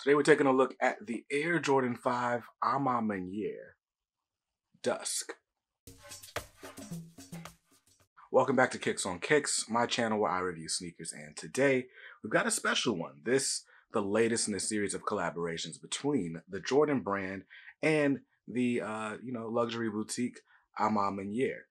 Today we're taking a look at the Air Jordan 5 A Ma Maniere Dusk. Welcome back to Kicks on Kicks, my channel where I review sneakers, and today we've got a special one. The latest in a series of collaborations between the Jordan brand and the luxury boutique A Ma Maniere,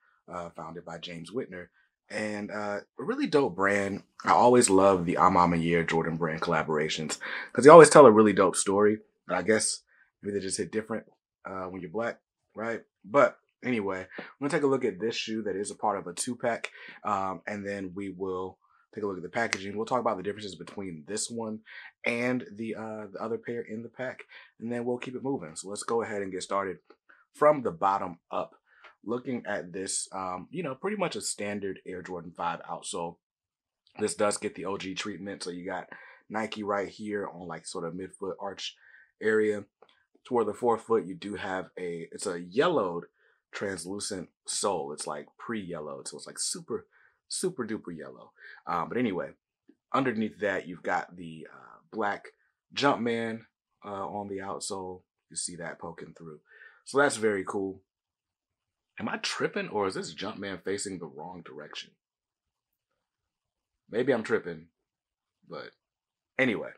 founded by James Whitner. And a really dope brand. I always love the A Ma Maniere Jordan brand collaborations because they always tell a really dope story. I guess maybe they just hit different when you're black, right? But anyway, I'm gonna take a look at this shoe that is a part of a 2-pack, and then we will take a look at the packaging. We'll talk about the differences between this one and the other pair in the pack, and then we'll keep it moving. So let's go ahead and get started from the bottom up. Looking at this, pretty much a standard Air Jordan 5 outsole. This does get the OG treatment, so you got Nike right here on like sort of midfoot arch area. Toward the forefoot, you do have it's a yellowed translucent sole. It's like pre-yellowed, so it's like super duper yellow. But anyway, underneath that, you've got the black Jumpman on the outsole. You see that poking through. So that's very cool. Am I tripping, or is this Jumpman facing the wrong direction? Maybe I'm tripping, but anyway.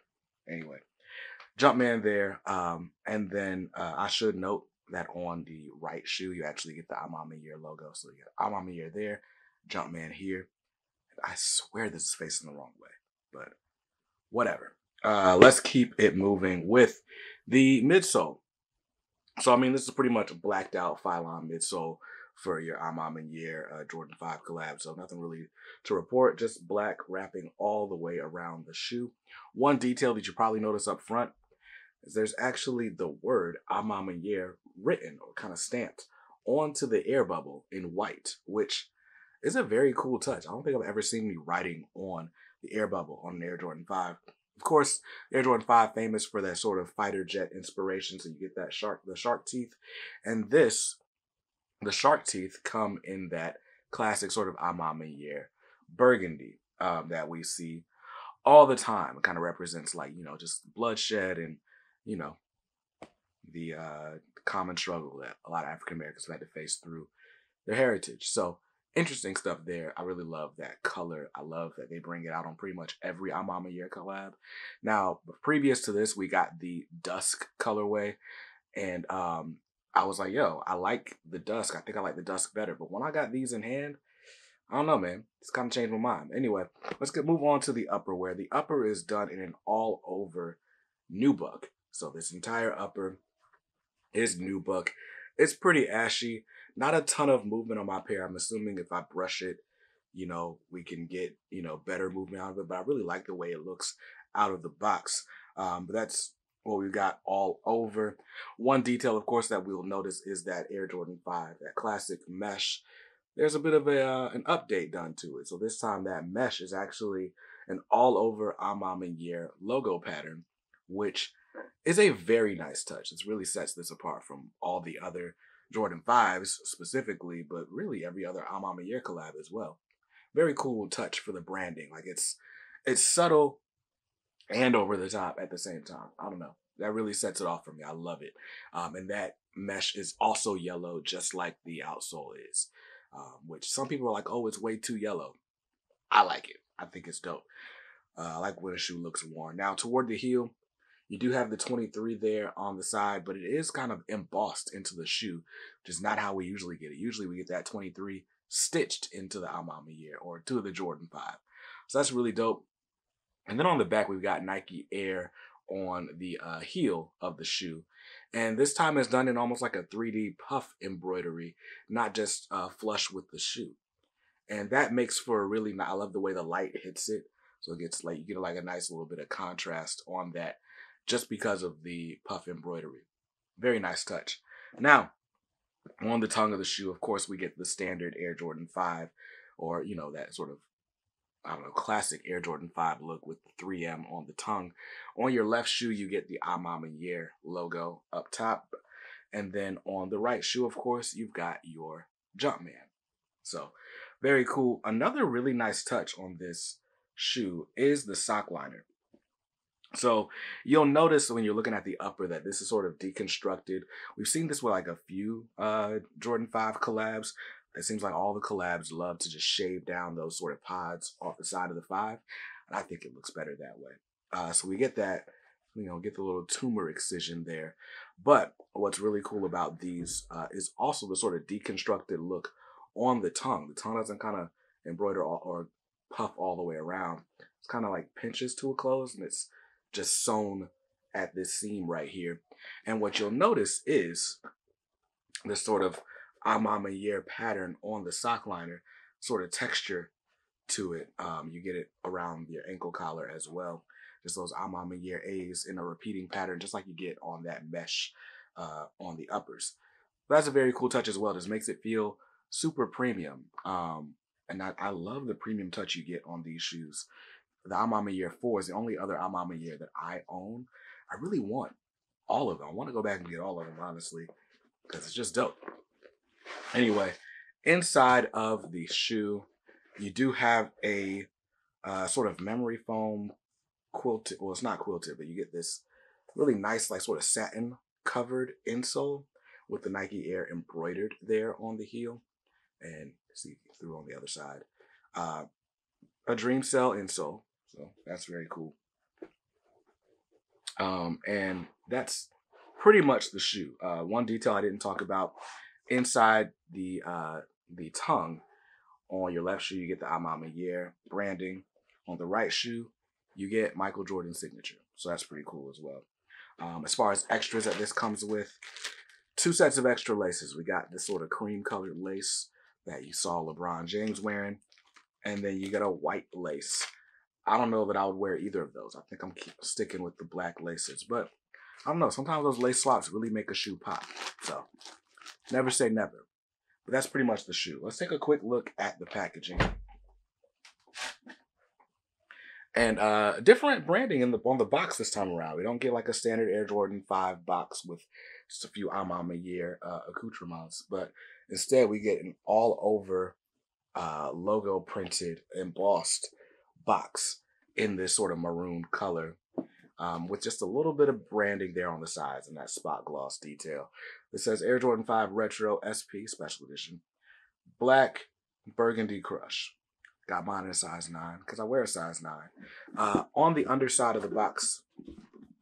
Jumpman there, and then I should note that on the right shoe, you actually get the A Ma Maniere logo. So you got A Ma Maniere there, Jumpman here. I swear this is facing the wrong way, but whatever. Let's keep it moving with the midsole. So, I mean, this is pretty much a blacked out Phylon midsole for your A Ma Maniere Jordan 5 collab. So nothing really to report, just black wrapping all the way around the shoe. One detail that you probably notice up front is there's actually the word A Ma Maniere written or kind of stamped onto the air bubble in white, which is a very cool touch. I don't think I've ever seen me writing on the air bubble on an Air Jordan 5. Of course, Air Jordan 5 famous for that sort of fighter jet inspiration, so you get that the shark teeth. And the shark teeth come in that classic sort of A Ma Maniere burgundy that we see all the time. It kind of represents like, just bloodshed and, the common struggle that a lot of African Americans have had to face through their heritage. So interesting stuff there. I really love that color. I love that they bring it out on pretty much every A Ma Maniere collab. Now, previous to this, we got the DUSK colorway, and I was like, yo, I like the DUSK. I think I like the DUSK better. But when I got these in hand, I don't know, man. It's kind of changed my mind. Anyway, let's move on to the upper, where the upper is done in an all-over nubuck. So this entire upper is nubuck. It's pretty ashy. Not a ton of movement on my pair. I'm assuming if I brush it, we can get, better movement out of it. But I really like the way it looks out of the box. But that's what we've got all over. One detail, of course, that we'll notice is that Air Jordan 5, that classic mesh. There's a bit of an update done to it. So this time that mesh is actually an all over A Ma Maniere logo pattern, which is a very nice touch. It really sets this apart from all the other Jordan 5s specifically, but really every other A Ma Maniere collab as well. Very cool touch for the branding. Like it's subtle and over the top at the same time. I don't know. That really sets it off for me. I love it. And that mesh is also yellow, just like the outsole is, which some people are like, oh, it's way too yellow. I like it. I think it's dope. I like when a shoe looks worn. Now, toward the heel, you do have the 23 there on the side, but it is kind of embossed into the shoe, which is not how we usually get it. Usually we get that 23 stitched into the A Ma Maniere or to the Jordan 5. So that's really dope. And then on the back, we've got Nike Air on the heel of the shoe. And this time it's done in almost like a 3D puff embroidery, not just flush with the shoe. And that makes for a really nice, I love the way the light hits it. So it gets like, you get like a nice little bit of contrast on that just because of the puff embroidery. Very nice touch. Now, on the tongue of the shoe, of course, we get the standard Air Jordan 5, or, that sort of, classic Air Jordan 5 look with the 3M on the tongue. On your left shoe, you get the A Ma Maniere logo up top. And then on the right shoe, of course, you've got your Jumpman. So, very cool. Another really nice touch on this shoe is the sock liner. So you'll notice when you're looking at the upper that this is sort of deconstructed. We've seen this with like a few Jordan 5 collabs. It seems like all the collabs love to just shave down those sort of pods off the side of the 5. And I think it looks better that way. So we get that, get the little tumor excision there. But what's really cool about these is also the sort of deconstructed look on the tongue. The tongue doesn't kind of embroider or puff all the way around. It's kind of like pinches to a close, and it's just sewn at this seam right here. And what you'll notice is this sort of A Ma Maniere pattern on the sock liner, sort of texture to it. You get it around your ankle collar as well. Just those A Ma Maniere A's in a repeating pattern, just like you get on that mesh on the uppers. But that's a very cool touch as well. Just makes it feel super premium. And I love the premium touch you get on these shoes. The A Ma Maniere 4 is the only other A Ma Maniere that I own. I really want all of them. I want to go back and get all of them, honestly, because it's just dope. Anyway, inside of the shoe, you do have a sort of memory foam quilted. Well, it's not quilted, but you get this really nice, like sort of satin covered insole with the Nike Air embroidered there on the heel, and see through on the other side. A Dream Cell insole, so that's very cool. And that's pretty much the shoe. One detail I didn't talk about, inside the tongue on your left shoe, you get the A Ma Maniere branding. On the right shoe, you get Michael Jordan's signature. So that's pretty cool as well. As far as extras that this comes with, 2 sets of extra laces. We got this sort of cream colored lace that you saw LeBron James wearing. And then you got a white lace. I don't know that I would wear either of those. I think I'm sticking with the black laces. But I don't know. Sometimes those lace swaps really make a shoe pop. So never say never. But that's pretty much the shoe. Let's take a quick look at the packaging. And different branding on the box this time around. We don't get like a standard Air Jordan 5 box with just a few A Ma Maniere accoutrements. But instead, we get an all-over logo printed, embossed box in this sort of maroon color with just a little bit of branding there on the sides and that spot gloss detail. It says Air Jordan 5 Retro SP Special Edition. Black Burgundy Crush. Got mine in a size 9 because I wear a size 9. On the underside of the box,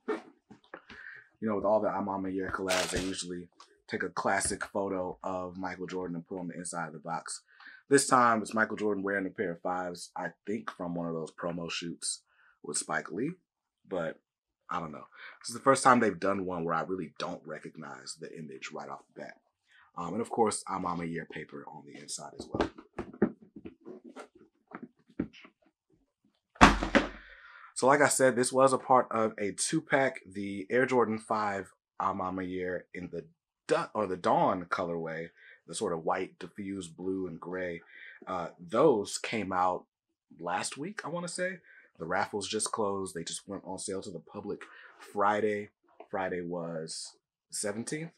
with all the A Ma Maniere collabs, they usually take a classic photo of Michael Jordan and put on the inside of the box. This time, it's Michael Jordan wearing a pair of 5s, I think from one of those promo shoots with Spike Lee, but I don't know. This is the first time they've done one where I really don't recognize the image right off the bat. And of course, A Ma Maniere paper on the inside as well. So like I said, this was a part of a 2-pack, the Air Jordan 5 A Ma Maniere in the Dawn colorway, the sort of white, diffused blue and gray. Those came out last week, I want to say. The raffles just closed. They just went on sale to the public Friday. Friday was 17th.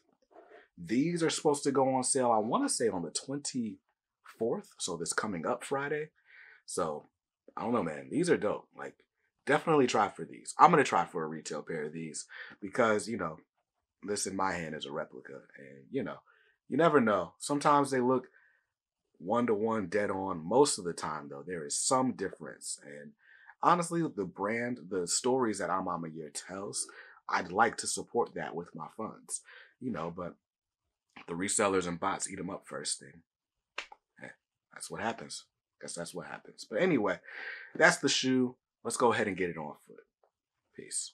These are supposed to go on sale, I want to say, on the 24th. So this coming up Friday. So I don't know, man. These are dope. Like, definitely try for these. I'm going to try for a retail pair of these because, this in my hand is a replica. And, you never know. Sometimes they look 1-to-1 dead on. Most of the time, though, there is some difference. And honestly, the brand, the stories that A Ma Maniere tells, I'd like to support that with my funds. But the resellers and bots eat them up first thing. That's what happens. Guess that's what happens. But anyway, that's the shoe. Let's go ahead and get it on foot. Peace.